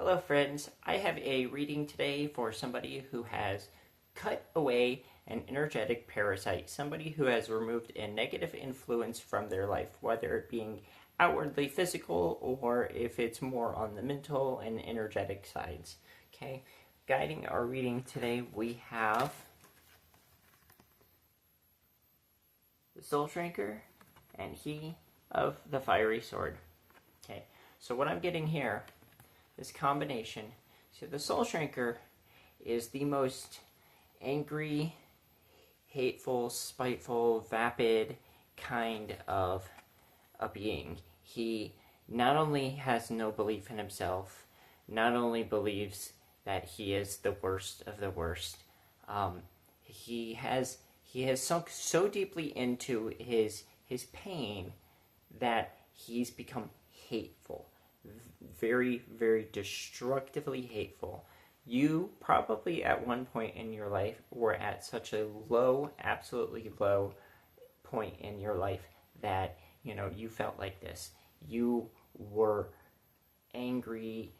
Hello friends, I have a reading today for somebody who has cut away an energetic parasite, somebody who has removed a negative influence from their life, whether it being outwardly physical or if it's more on the mental and energetic sides. Okay, guiding our reading today we have the Soul Shrinker and he of the Fiery Sword. Okay, so what I'm getting here, this combination, so the Soul Shrinker is the most angry, hateful, spiteful, vapid kind of a being. He not only has no belief in himself, not only believes that he is the worst of the worst, he has sunk so deeply into his pain that he's become hateful. Very, very destructively hateful. You probably at one point in your life were at such a low, absolutely low point in your life that, you felt like this. You were angry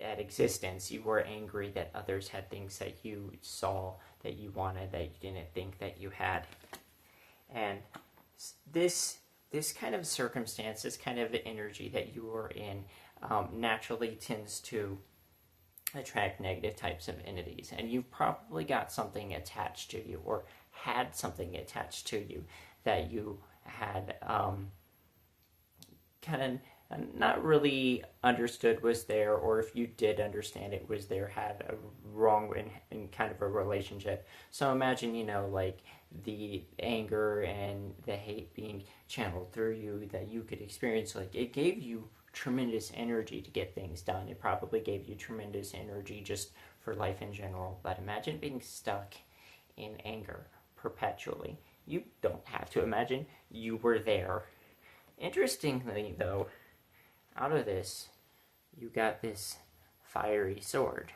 at existence. You were angry that others had things that you saw, that you wanted, that you didn't think that you had. And this kind of circumstance, this kind of energy that you are in, naturally tends to attract negative types of entities. And you've probably got something attached to you, or had something attached to you that you had kind of not really understood was there, or if you did understand it was there, had a wrong in kind of a relationship. So imagine, like the anger and the hate being channeled through you that you could experience. Like, it gave you tremendous energy to get things done. It probably gave you tremendous energy just for life in general. But imagine being stuck in anger perpetually. You don't have to imagine. You were there. Interestingly, though, out of this, you got this fiery sword.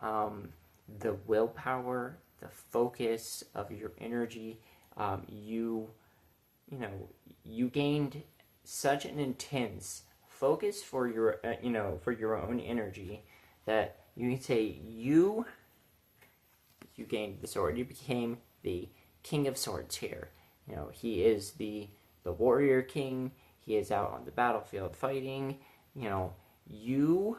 The willpower, the focus of your energy, you gained such an intense focus for your, for your own energy that you can say you gained the sword. You became the King of Swords here. He is the warrior king. He is out on the battlefield fighting. You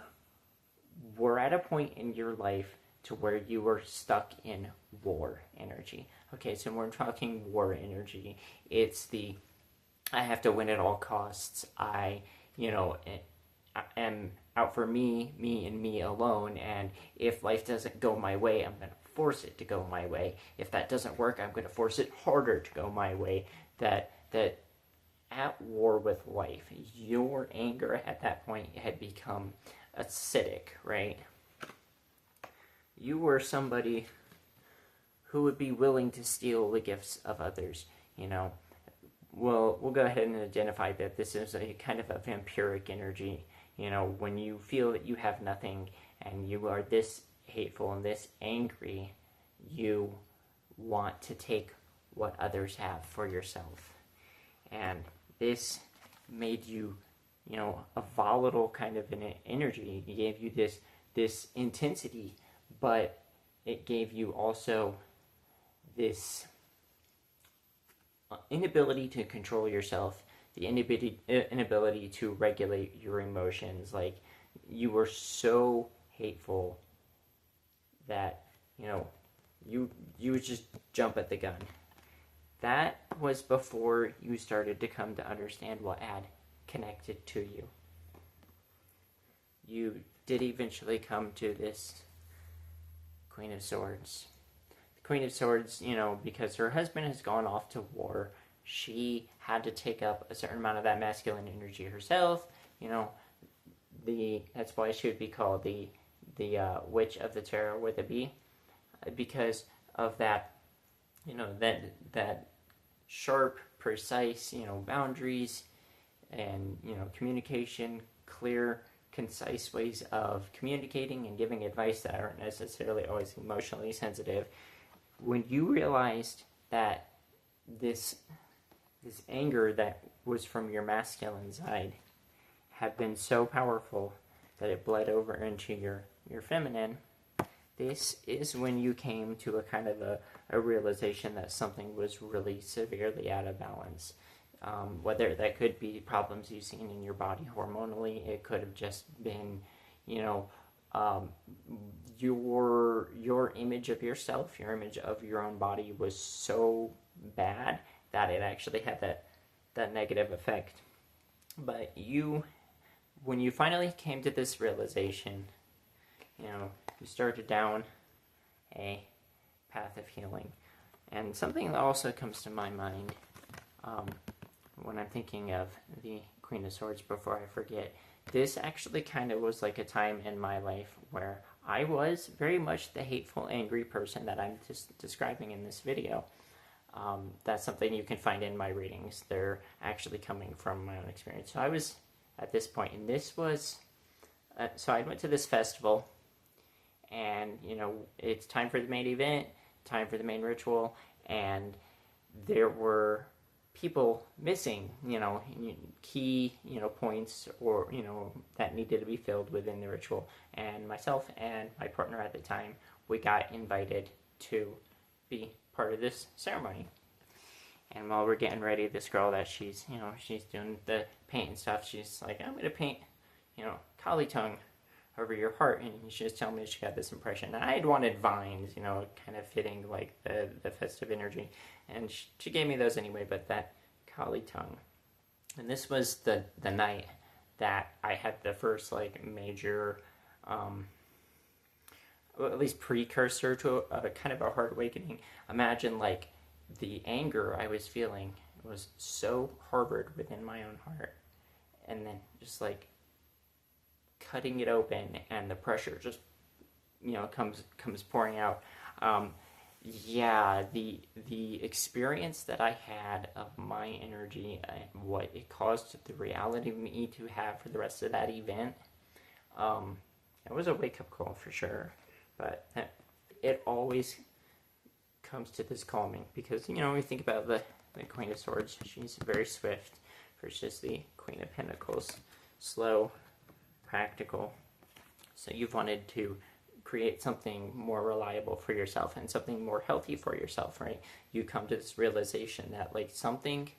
were at a point in your life to where you were stuck in war energy. Okay, so when we're talking war energy, it's the I have to win at all costs. I am out for me, and me alone, and if life doesn't go my way, I'm going to force it to go my way. If that doesn't work, I'm going to force it harder to go my way. That at war with life. Your anger at that point had become acidic, right? You were somebody who would be willing to steal the gifts of others, We'll go ahead and identify that this is a kind of a vampiric energy. When you feel that you have nothing and you are this hateful and this angry, you want to take what others have for yourself. And this made you, a volatile kind of an energy. It gave you this intensity, but it gave you also this inability to control yourself, the inability to regulate your emotions. Like, you were so hateful that, you would just jump at the gun. That was before you started to come to understand what had connected to you. You did eventually come to this Queen of Swords. The Queen of Swords, because her husband has gone off to war, she had to take up a certain amount of that masculine energy herself. That's why she would be called the Witch of the Tarot with a B, because of that, that sharp, precise, boundaries and, communication, clear, concise ways of communicating and giving advice that aren't necessarily always emotionally sensitive. When you realized that this anger that was from your masculine side had been so powerful that it bled over into your feminine, this is when you came to a kind of a realization that something was really severely out of balance. Whether that could be problems you've seen in your body hormonally, it could have just been, your image of yourself, your image of your own body was so bad that it actually had that negative effect. But when you finally came to this realization, you started down a path of healing. And something that also comes to my mind when I'm thinking of the Queen of Swords, before I forget, this actually kind of was like a time in my life where I was very much the hateful, angry person that I'm just describing in this video. That's something you can find in my readings. They're actually coming from my own experience. So I was at this point, and this was, so I went to this festival, and, it's time for the main event, time for the main ritual, and there were people missing, key, points or, that needed to be filled within the ritual. And myself and my partner at the time, we got invited to be part of this ceremony. And while we're getting ready, this girl that she's doing the paint and stuff, she's like, I'm going to paint, Kali tongue over your heart. And she was telling me she got this impression. And I had wanted vines, kind of fitting like the festive energy. And she gave me those anyway, but that Kali tongue. And this was the night that I had the first like major, well, at least precursor to a kind of a hard awakening. Imagine like the anger I was feeling was so harbored within my own heart, and then just like cutting it open, and the pressure just comes pouring out. The experience that I had of my energy and what it caused the reality of me to have for the rest of that event, it was a wake-up call for sure. But it always comes to this calming, because, when we think about the Queen of Swords, she's very swift versus the Queen of Pentacles, slow, practical. So you've wanted to create something more reliable for yourself and something more healthy for yourself, right? You come to this realization that like something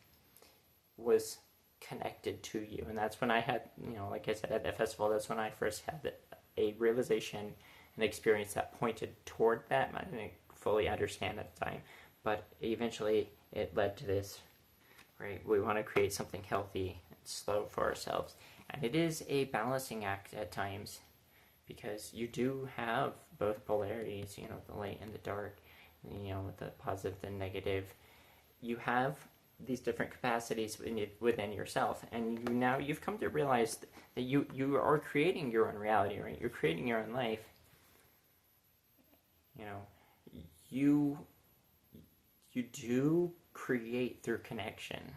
was connected to you. And that's when I had, like I said, at that festival, that's when I first had a realization, an experience that pointed toward that. I didn't fully understand at the time, but eventually it led to this, right? We want to create something healthy and slow for ourselves. And it is a balancing act at times, because you do have both polarities, the light and the dark, the positive and negative. You have these different capacities within yourself, and you've come to realize that you are creating your own reality, right? You're creating your own life. You do create through connection.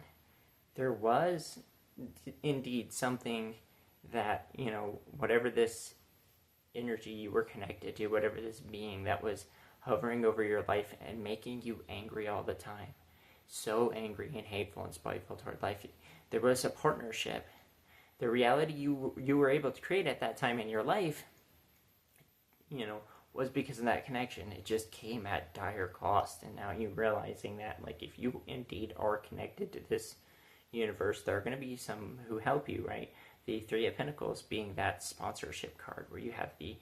There was indeed something that, whatever this energy you were connected to, whatever this being that was hovering over your life and making you angry all the time, so angry and hateful and spiteful toward life, there was a partnership. The reality you were able to create at that time in your life, was because of that connection. It just came at dire cost. And now you're realizing that, like, if you indeed are connected to this universe, there are going to be some who help you, right? The Three of Pentacles being that sponsorship card, where you have the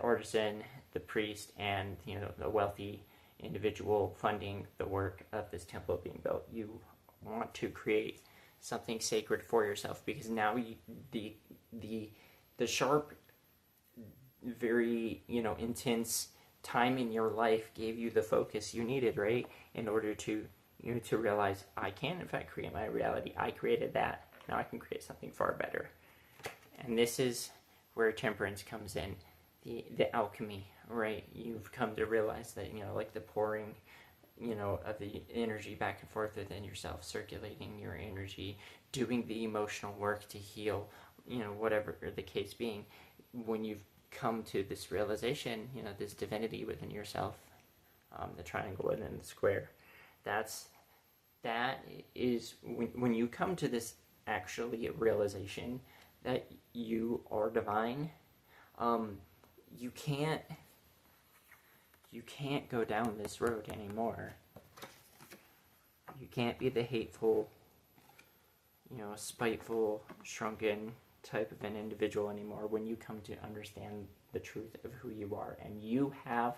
artisan, the priest, and the wealthy individual funding the work of this temple being built. You want to create something sacred for yourself, because now the sharp, very intense time in your life gave you the focus you needed, right, in order to to realize I can in fact create my reality. I created that. Now I can create something far better. And this is where temperance comes in, the alchemy, right? You've come to realize that, like the pouring, of the energy back and forth within yourself, circulating your energy, doing the emotional work to heal, whatever the case being. When you've come to this realization, this divinity within yourself, the triangle within the square, that is when you come to this actually realization, that you are divine, you can't go down this road anymore. You can't be the hateful, spiteful, shrunken type of an individual anymore when you come to understand the truth of who you are. And you have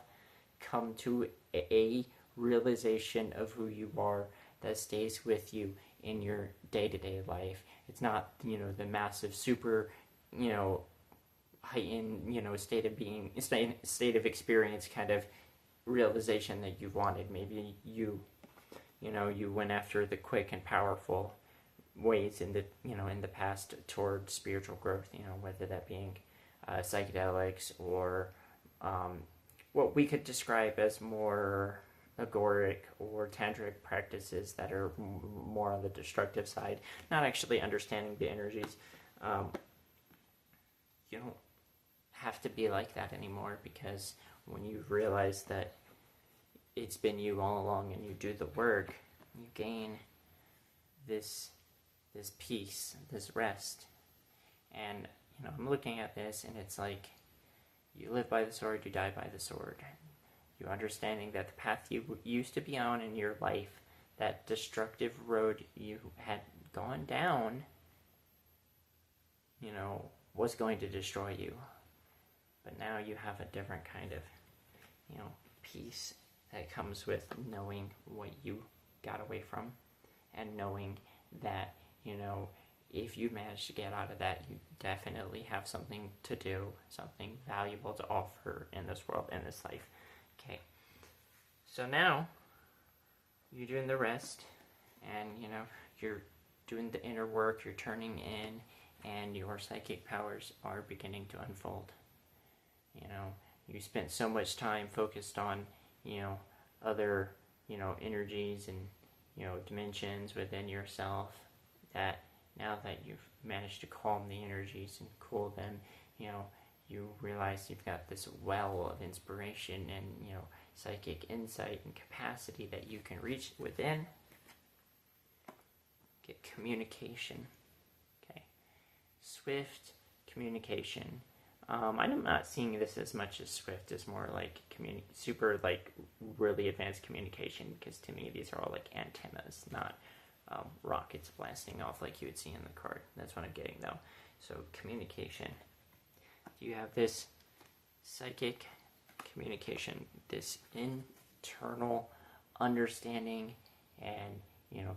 come to a realization of who you are that stays with you in your day-to-day life. It's not, the massive super, heightened, state of experience kind of realization that you wanted. Maybe you went after the quick and powerful ways in the past toward spiritual growth, whether that being psychedelics or what we could describe as more agoric or tantric practices that are more on the destructive side, not actually understanding the energies. You don't have to be like that anymore, because when you realize that it's been you all along and you do the work, you gain this peace, this rest. And I'm looking at this and it's like, you live by the sword, you die by the sword. You understanding that the path you used to be on in your life, that destructive road you had gone down, was going to destroy you. But now you have a different kind of, peace that comes with knowing what you got away from, and knowing that, if you manage to get out of that, you definitely have something to do, something valuable to offer in this world, in this life. Okay. So now, you're doing the rest, and, you're doing the inner work, you're turning in, and your psychic powers are beginning to unfold. You spent so much time focused on, other, energies and, dimensions within yourself, that now that you've managed to calm the energies and cool them, you realize you've got this well of inspiration and, psychic insight and capacity that you can reach within. Get communication. Okay. Swift communication. I'm not seeing this as much as Swift, as more like super really advanced communication, because to me these are all like antennas, not rockets blasting off like you would see in the card. That's what I'm getting though. So communication. You have this psychic communication, this internal understanding and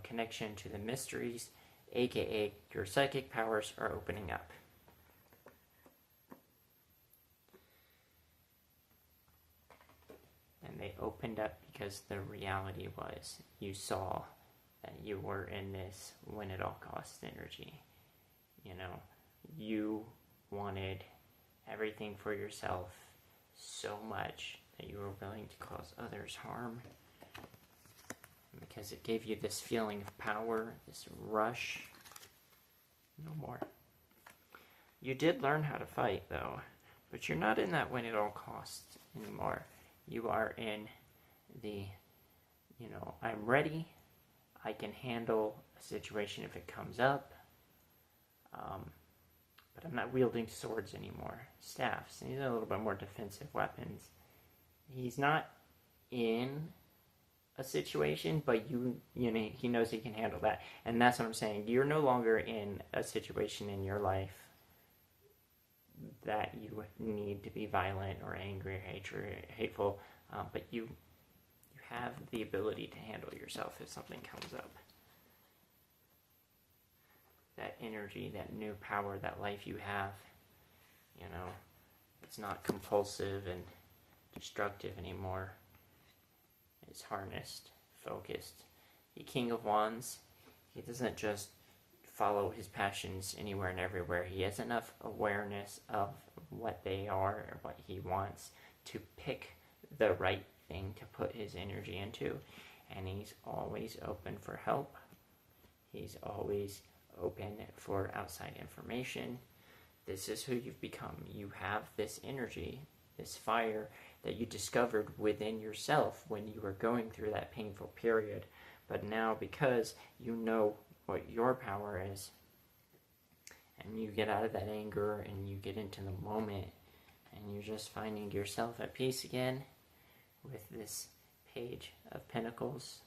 connection to the mysteries, aka your psychic powers are opening up. And they opened up because the reality was you saw that you were in this win at all costs energy. You wanted everything for yourself so much that you were willing to cause others harm, because it gave you this feeling of power, this rush. No more. You did learn how to fight though, but you're not in that win at all costs anymore. You are in the, I'm ready, I can handle a situation if it comes up, but I'm not wielding swords anymore. Staffs, these are a little bit more defensive weapons. He's not in a situation, but he knows he can handle that. And that's what I'm saying. You're no longer in a situation in your life that you need to be violent or angry or hateful, but you have the ability to handle yourself if something comes up. That energy, that new power, that life you have, it's not compulsive and destructive anymore. It's harnessed, focused. The King of Wands, he doesn't just follow his passions anywhere and everywhere. He has enough awareness of what they are or what he wants to pick the right thing to put his energy into. And he's always open for help. He's always open for outside information. This is who you've become. You have this energy, this fire that you discovered within yourself when you were going through that painful period. But now, because you know what your power is, and you get out of that anger and you get into the moment and you're just finding yourself at peace again with this Page of Pentacles,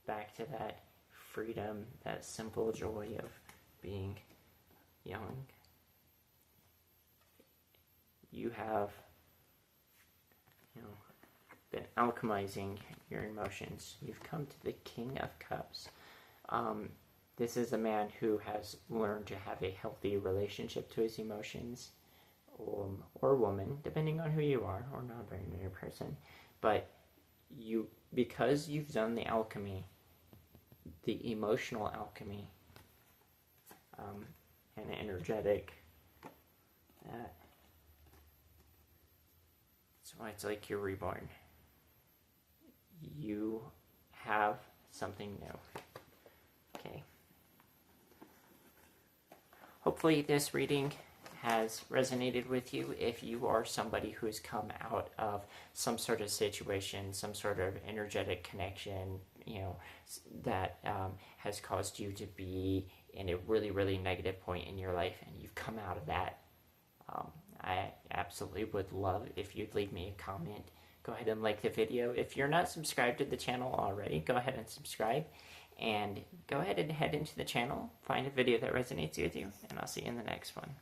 back to that freedom, that simple joy of being young. You have, been alchemizing your emotions. You've come to the King of Cups. This is a man who has learned to have a healthy relationship to his emotions, or woman, depending on who you are, or non-binary person. But because you've done the alchemy, the emotional alchemy, and energetic, that's why it's like you're reborn. You have something new. Okay. Hopefully this reading has resonated with you. If you are somebody who's come out of some sort of situation, some sort of energetic connection, that has caused you to be in a really, really negative point in your life, and you've come out of that, I absolutely would love if you'd leave me a comment. Go ahead and like the video. If you're not subscribed to the channel already, go ahead and subscribe. And go ahead and head into the channel, find a video that resonates with you, and I'll see you in the next one.